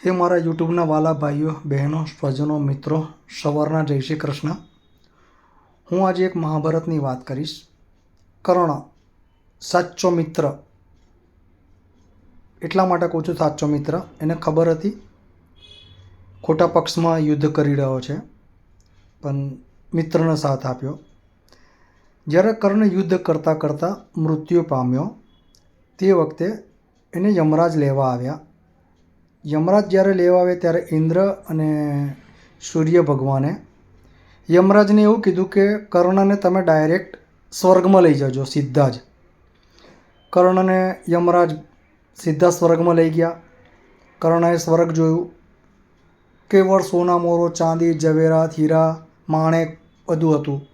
હે મારા યુટ્યુબના વાલા ભાઈઓ બહેનો સ્વજનો મિત્રો સવારના જય શ્રી કૃષ્ણ. હું આજે એક મહાભારતની વાત કરીશ. કર્ણ સાચો મિત્ર. એટલા માટે કહું છું સાચો મિત્ર. એને ખબર હતી ખોટા પક્ષમાં યુદ્ધ કરી રહ્યો છે, પણ મિત્રને સાથ આપ્યો. જ્યારે કર્ણ યુદ્ધ કરતાં કરતાં મૃત્યુ પામ્યો તે વખતે એને યમરાજ લેવા આવ્યા. યમરાજ જ્યારે લેવા આવે ત્યારે ઇન્દ્ર અને સૂર્ય ભગવાને યમરાજને એવું કીધું કે કર્ણને તમે ડાયરેક્ટ સ્વર્ગમાં લઈ જજો સીધા જ. કર્ણને યમરાજ સીધા સ્વર્ગમાં લઈ ગયા. કર્ણએ સ્વર્ગ જોયું. કેવળ સોના મોરો ચાંદી ઝવેરાત હીરા માણેક બધું હતું.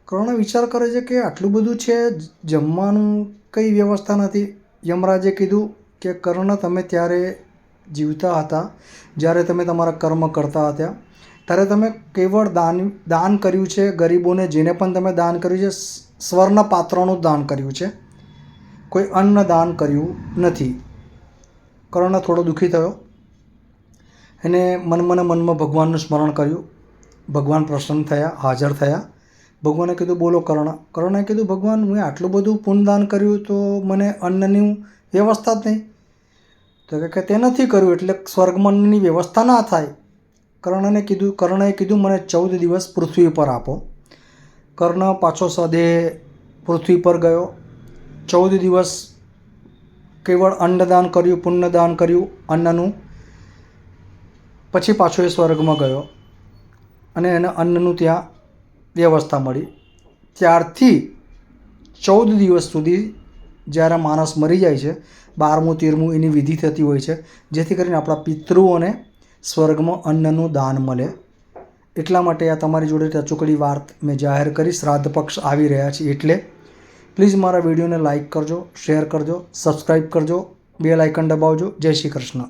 કર્ણ વિચાર કરે છે કે આટલું બધું છે, જમવાનું કંઈ વ્યવસ્થા નથી. યમરાજે કીધું કે કર્ણ તમે ત્યારે જીવતા હતા, જ્યારે તમે તમારા કર્મ કરતા હતા ત્યારે તમે કેવળ દાન કર્યું છે ગરીબોને. જેને પણ તમે દાન કર્યું છે સ્વર્ણ પાત્રનું દાન કર્યું છે, કોઈ અન્ન દાન કર્યું નથી. કર્ણ થોડો દુઃખી થયો. એને મનમાં ભગવાનનું સ્મરણ કર્યું. ભગવાન પ્રસન્ન થયા, હાજર થયા. ભગવાને કીધું બોલો કર્ણ. કર્ણે કીધું ભગવાન મેં આટલું બધું પુણ્યદાન કર્યું તો મને અન્નની વ્યવસ્થા જ નહીં. તો કે તે નથી કર્યું એટલે સ્વર્ગમાં અન્નની વ્યવસ્થા ના થાય. કર્ણએ કીધું મને 14 દિવસ પૃથ્વી પર આપો. કર્ણ પાછો સ્વદેહ પૃથ્વી પર ગયો. 14 દિવસ કેવળ અન્નદાન કર્યું, પુણ્યદાન કર્યું અન્નનું. પછી પાછો એ સ્વર્ગમાં ગયો અને એને અન્નનું ત્યાં વ્યવસ્થા મળી. ત્યારથી 14 દિવસ સુધી જ્યારે માણસ મરી જાય છે, 12મું 13મું એની વિધિ થતી હોય છે, જેથી કરીને આપણા પિતૃઓને સ્વર્ગમાં અન્નનું દાન મળે. એટલા માટે આ તમારી જોડે ટચુકડી વાત મેં જાહેર કરી. શ્રાદ્ધ પક્ષ આવી રહ્યા છે એટલે પ્લીઝ મારા વિડીયોને લાઇક કરજો, શેર કરજો, સબસ્ક્રાઈબ કરજો, બેલ આઇકન દબાવજો. જય શ્રી કૃષ્ણ.